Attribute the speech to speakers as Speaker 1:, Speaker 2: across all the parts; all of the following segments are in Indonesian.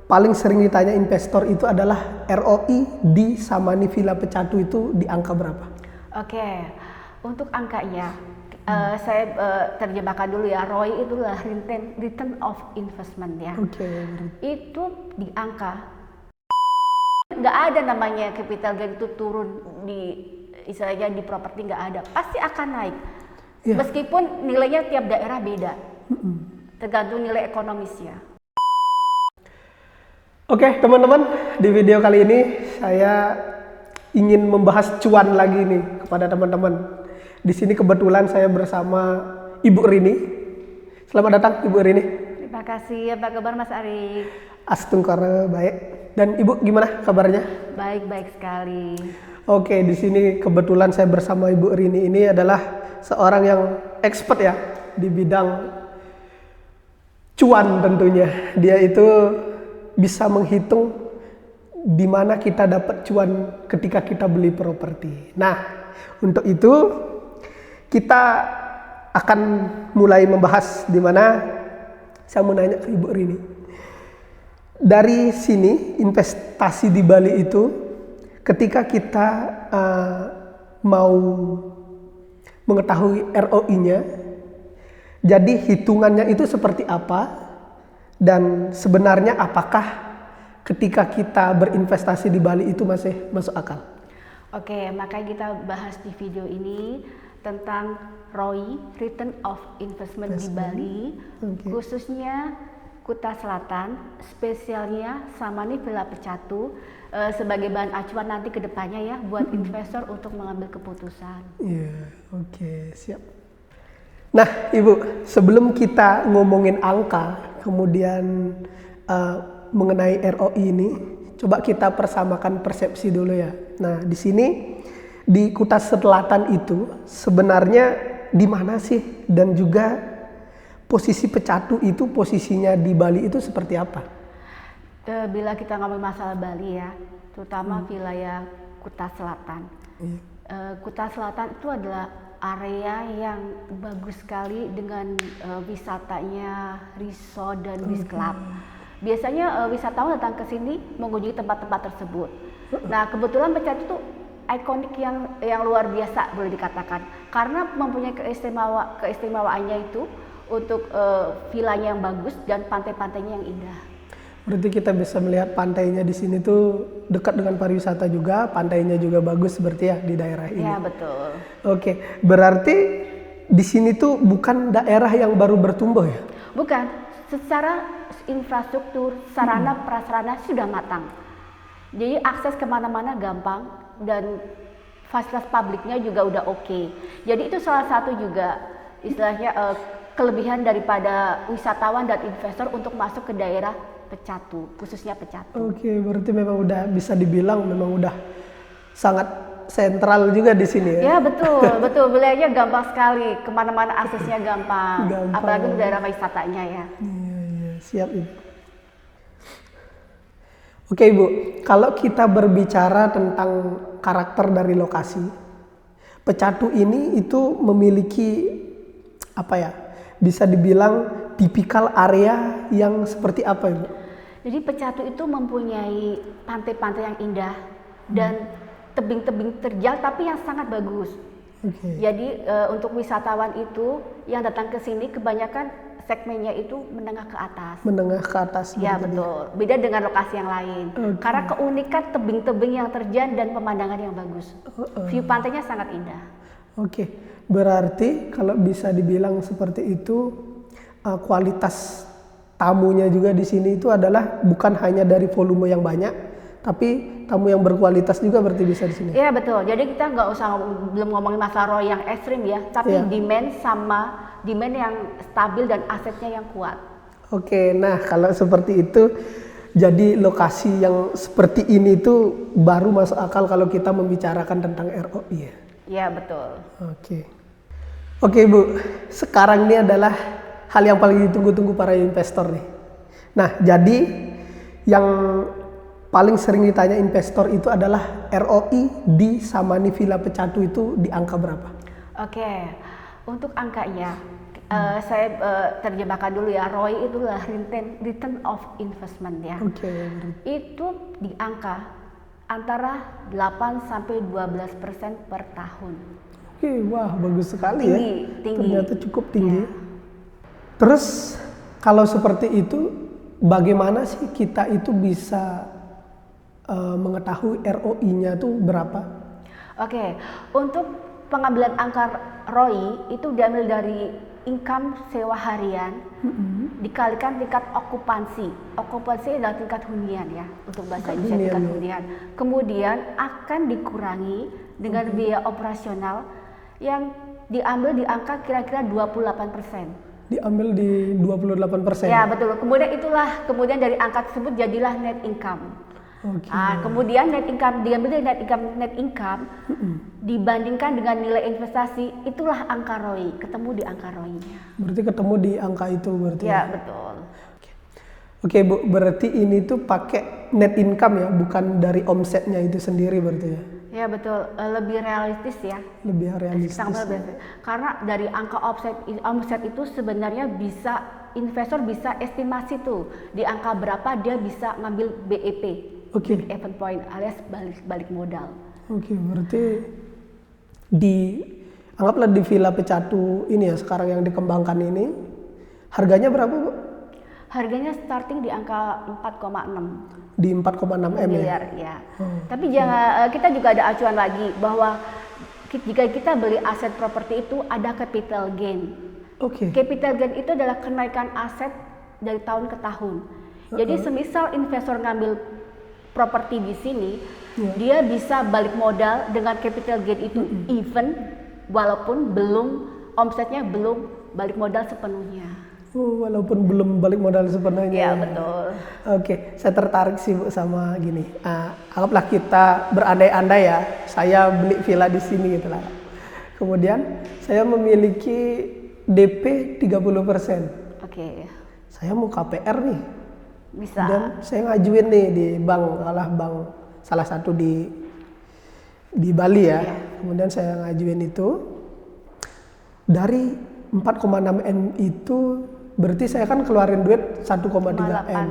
Speaker 1: paling sering ditanya investor itu adalah ROI di Samani Villa Pecatu itu di angka berapa?
Speaker 2: Oke, untuk angkanya saya terjemahkan dulu ya. ROI itu adalah return of investment ya.
Speaker 1: Oke.
Speaker 2: Itu di angka, nggak ada namanya capital gain itu turun di istilahnya di properti, nggak ada, pasti akan naik.
Speaker 1: Yeah.
Speaker 2: Meskipun nilainya tiap daerah beda, tergantung nilai ekonomisnya.
Speaker 1: Oke teman-teman, di video kali ini saya ingin membahas cuan lagi nih kepada teman-teman. Di sini kebetulan saya bersama Ibu Rini. Selamat datang Ibu Rini.
Speaker 2: Terima kasih. Apa kabar Mas Ari?
Speaker 1: Astungkara baik. Dan Ibu gimana kabarnya?
Speaker 2: Baik-baik sekali.
Speaker 1: Oke, di sini kebetulan saya bersama Ibu Rini ini adalah seorang yang expert ya di bidang cuan tentunya. Dia itu bisa menghitung di mana kita dapat cuan ketika kita beli properti. Nah, untuk itu kita akan mulai membahas di mana saya mau nanya ke Ibu Rini. Dari sini investasi di Bali itu ketika kita mau mengetahui ROI-nya, jadi hitungannya itu seperti apa? Dan sebenarnya apakah ketika kita berinvestasi di Bali itu masih masuk akal?
Speaker 2: Oke, makanya kita bahas di video ini tentang ROI, Return of Investment di Bali, khususnya Kuta Selatan, spesialnya Samani Villa Pecatu, sebagai bahan acuan nanti ke depannya ya buat investor untuk mengambil keputusan.
Speaker 1: Iya, oke, siap. Nah, Ibu, sebelum kita ngomongin angka, kemudian mengenai ROI ini, coba kita persamakan persepsi dulu ya. Nah, di sini di Kuta Selatan itu sebenarnya di mana sih, dan juga posisi Pecatu itu posisinya di Bali itu seperti apa?
Speaker 2: Bila kita ngomong masalah Bali ya, terutama wilayah Kuta Selatan. Kuta Selatan itu adalah area yang bagus sekali dengan wisatanya resort dan beach club. Biasanya wisatawan datang ke sini mengunjungi tempat-tempat tersebut. Nah, kebetulan Pecatu itu ikonik yang luar biasa boleh dikatakan, karena mempunyai keistimewaannya itu untuk villanya yang bagus dan pantai-pantainya yang indah.
Speaker 1: Berarti kita bisa melihat pantainya di sini tuh dekat dengan pariwisata juga, pantainya juga bagus berarti ya di daerah ini.
Speaker 2: Ya, betul.
Speaker 1: Oke, berarti di sini tuh bukan daerah yang baru bertumbuh ya?
Speaker 2: Bukan, secara infrastruktur, sarana prasarana sudah matang. Jadi akses kemana-mana gampang dan fasilitas publiknya juga udah oke. Jadi itu salah satu juga istilahnya kelebihan daripada wisatawan dan investor untuk masuk ke daerah Pecatu, khususnya Pecatu.
Speaker 1: Oke, berarti memang udah bisa dibilang memang udah sangat sentral juga di sini ya?
Speaker 2: Ya betul, betul. Wilayahnya gampang sekali, kemana-mana aksesnya gampang. Apalagi di daerah wisatanya ya.
Speaker 1: Iya, siap Ibu. Oke Ibu, kalau kita berbicara tentang karakter dari lokasi, Pecatu ini itu memiliki apa ya? Bisa dibilang tipikal area yang seperti apa Ibu?
Speaker 2: Jadi Pecatu itu mempunyai pantai-pantai yang indah dan tebing-tebing terjal tapi yang sangat bagus. Jadi untuk wisatawan itu yang datang ke sini kebanyakan segmennya itu menengah ke atas.
Speaker 1: Menengah ke atas.
Speaker 2: Ya betul. Beda dengan lokasi yang lain. Karena keunikan tebing-tebing yang terjal dan pemandangan yang bagus. View pantainya sangat indah.
Speaker 1: Oke, berarti kalau bisa dibilang seperti itu, kualitas tamunya juga di sini itu adalah bukan hanya dari volume yang banyak, tapi tamu yang berkualitas juga berarti bisa di sini.
Speaker 2: Iya betul. Jadi kita nggak usah belum ngomongin masalah ROI yang ekstrim ya, tapi demand sama demand yang stabil dan asetnya yang kuat. Oke,
Speaker 1: nah kalau seperti itu, jadi lokasi yang seperti ini tuh baru masuk akal kalau kita membicarakan tentang ROI ya.
Speaker 2: Iya betul.
Speaker 1: Oke Bu, sekarang ini adalah hal yang paling ditunggu-tunggu para investor nih. Nah, jadi yang paling sering ditanya investor itu adalah ROI di Samani Villa Pecatu itu di angka berapa?
Speaker 2: Oke, untuk angkanya Saya terjemahkan dulu ya. ROI itu adalah return of investment ya.
Speaker 1: Oke.
Speaker 2: Itu di angka antara 8 sampai 12% per tahun.
Speaker 1: Oke, wah bagus sekali ya.
Speaker 2: Tinggi.
Speaker 1: Ternyata cukup tinggi.
Speaker 2: Ya.
Speaker 1: Terus kalau seperti itu, bagaimana sih kita itu bisa mengetahui ROI-nya tuh berapa?
Speaker 2: Oke, untuk pengambilan angka ROI itu diambil dari income sewa harian dikalikan tingkat okupansi. Okupansi adalah tingkat hunian ya, untuk bahasa Indonesia tingkat hunian. Kemudian akan dikurangi dengan biaya operasional yang diambil di angka kira-kira 28%.
Speaker 1: Diambil di 28%.
Speaker 2: Ya betul. Kemudian dari angka tersebut jadilah net income.
Speaker 1: Oke.
Speaker 2: Kemudian net income diambil dari net income dibandingkan dengan nilai investasi, itulah angka ROI. Ketemu di angka ROI-nya.
Speaker 1: Berarti ketemu di angka itu berarti.
Speaker 2: Ya betul.
Speaker 1: Oke Bu, berarti ini tuh pakai net income ya, bukan dari omsetnya itu sendiri berarti ya?
Speaker 2: Ya betul, lebih realistis ya.
Speaker 1: Lebih realistis.
Speaker 2: Karena dari angka omset itu sebenarnya investor bisa estimasi tuh di angka berapa dia bisa ngambil BEP, Big Event Point alias balik modal.
Speaker 1: Oke, berarti anggaplah di Villa Pecatu ini ya sekarang yang dikembangkan ini, harganya berapa Bu?
Speaker 2: Harganya starting di angka 4,6.
Speaker 1: Di 4,6 M
Speaker 2: miliar ya. Tapi jangan, kita juga ada acuan lagi bahwa jika kita beli aset properti itu ada capital gain. Capital gain itu adalah kenaikan aset dari tahun ke tahun. Jadi semisal investor ngambil properti di sini, dia bisa balik modal dengan capital gain itu even walaupun omsetnya belum balik modal sepenuhnya.
Speaker 1: Walaupun belum balik modal sepenuhnya.
Speaker 2: Ya betul.
Speaker 1: Oke, saya tertarik sih Bu sama gini. Anggaplah kita berandai-andai ya, saya beli villa di sini gitu lah. Kemudian saya memiliki DP 30%.
Speaker 2: Oke.
Speaker 1: Saya mau KPR nih.
Speaker 2: Bisa.
Speaker 1: Dan saya ngajuin nih di bank salah satu di Bali ya. Kemudian saya ngajuin itu dari 4,6 M itu berarti saya kan keluarin duit 1,3 M.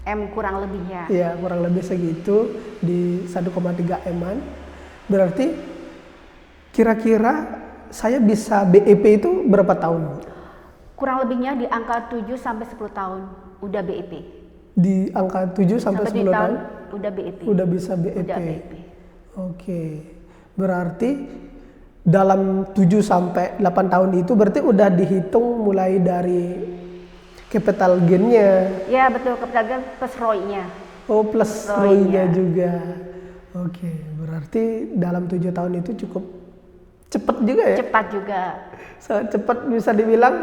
Speaker 2: M kurang lebihnya.
Speaker 1: Iya, kurang lebih segitu di 1,3 M-an. Berarti kira-kira saya bisa BEP itu berapa tahun?
Speaker 2: Kurang lebihnya di angka 7 sampai 10 tahun udah BEP.
Speaker 1: Di angka 7 sampai 10 tahun
Speaker 2: udah BEP.
Speaker 1: Udah bisa BEP.
Speaker 2: Udah BEP.
Speaker 1: Oke. Berarti dalam 7 sampai 8 tahun itu berarti udah dihitung mulai dari capital gain-nya.
Speaker 2: Ya betul, capital gain plus ROI-nya.
Speaker 1: Oh, plus ROI-nya juga. Oke, berarti dalam 7 tahun itu cukup cepat juga ya?
Speaker 2: Cepat juga.
Speaker 1: Cepat bisa dibilang,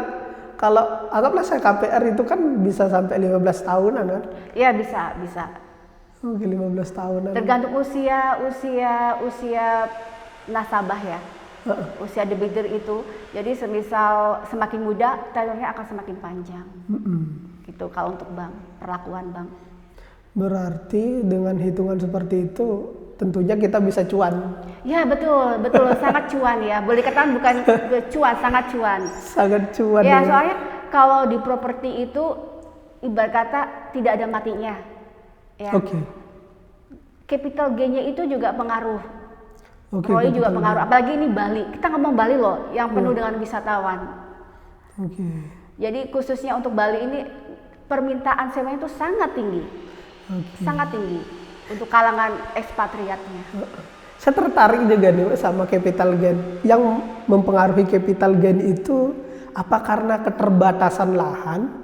Speaker 1: kalau anggaplah saya KPR itu kan bisa sampai 15 tahunan kan?
Speaker 2: Iya bisa.
Speaker 1: Oke, 15 tahunan.
Speaker 2: Tergantung usia nasabah ya. Usia debitur itu, jadi semisal semakin muda tenornya akan semakin panjang. Gitu kalau untuk bank, perlakuan bank.
Speaker 1: Berarti dengan hitungan seperti itu tentunya kita bisa cuan.
Speaker 2: Ya betul sangat cuan ya. Boleh katakan bukan cuan, sangat cuan.
Speaker 1: Sangat cuan.
Speaker 2: Ya soalnya kalau di properti itu ibarat kata tidak ada matinya. Ya. Capital gain-nya itu juga pengaruh. ROI juga pengaruh, apalagi ini Bali. Kita ngomong Bali loh, yang penuh dengan wisatawan. Jadi khususnya untuk Bali ini permintaan sewanya itu sangat tinggi, sangat tinggi untuk kalangan ekspatriatnya.
Speaker 1: Saya tertarik juga nih sama capital gain. Yang mempengaruhi capital gain itu apa karena keterbatasan lahan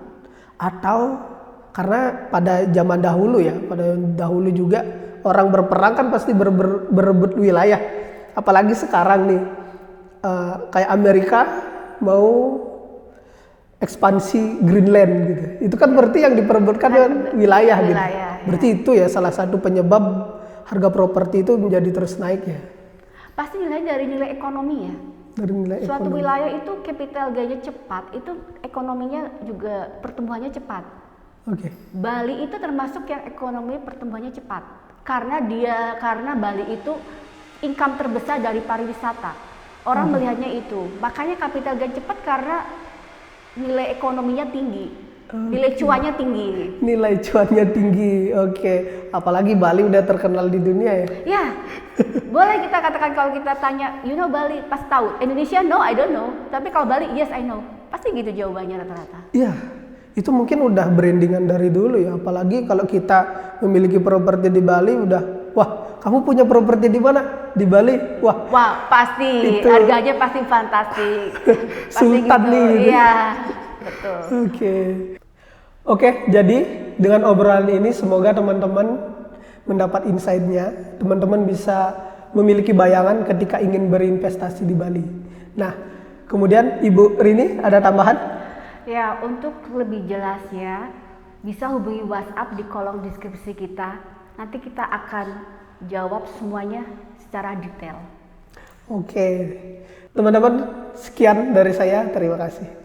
Speaker 1: atau karena pada zaman dahulu ya, pada dahulu juga orang berperang kan pasti berebut wilayah. Apalagi sekarang nih, kayak Amerika mau ekspansi Greenland gitu. Itu kan berarti yang diperebutkan kan wilayah gitu. Berarti itu ya salah satu penyebab harga properti itu menjadi terus naik ya.
Speaker 2: Pasti nilai dari nilai ekonomi ya.
Speaker 1: Dari nilai
Speaker 2: suatu
Speaker 1: ekonomi.
Speaker 2: Wilayah itu capital gain-nya cepat, itu ekonominya juga pertumbuhannya cepat. Bali itu termasuk yang ekonomi pertumbuhannya cepat. Karena Bali itu income terbesar dari pariwisata. Orang melihatnya itu. Makanya capital gain cepat karena nilai ekonominya tinggi, nilai cuannya tinggi.
Speaker 1: Nilai cuannya tinggi, oke. Apalagi Bali udah terkenal di dunia ya.
Speaker 2: Ya, boleh kita katakan kalau kita tanya, you know Bali, pas tahu. Indonesia, no, I don't know. Tapi kalau Bali, yes, I know. Pasti gitu jawabannya rata-rata.
Speaker 1: Iya, itu mungkin udah brandingan dari dulu ya. Apalagi kalau kita memiliki properti di Bali, udah, wah, kamu punya properti di mana? Di Bali, wah.
Speaker 2: Wah, pasti
Speaker 1: Itu
Speaker 2: harganya pasti fantastik. Pasti
Speaker 1: sultan
Speaker 2: gitu.
Speaker 1: nih.
Speaker 2: Iya, betul.
Speaker 1: Oke, jadi dengan obrolan ini semoga teman-teman mendapat insight-nya. Teman-teman bisa memiliki bayangan ketika ingin berinvestasi di Bali. Nah, kemudian Ibu Rini ada tambahan?
Speaker 2: Ya, untuk lebih jelasnya bisa hubungi WhatsApp di kolom deskripsi kita. Nanti kita akan jawab semuanya secara detail.
Speaker 1: Oke, teman-teman, sekian dari saya. Terima kasih.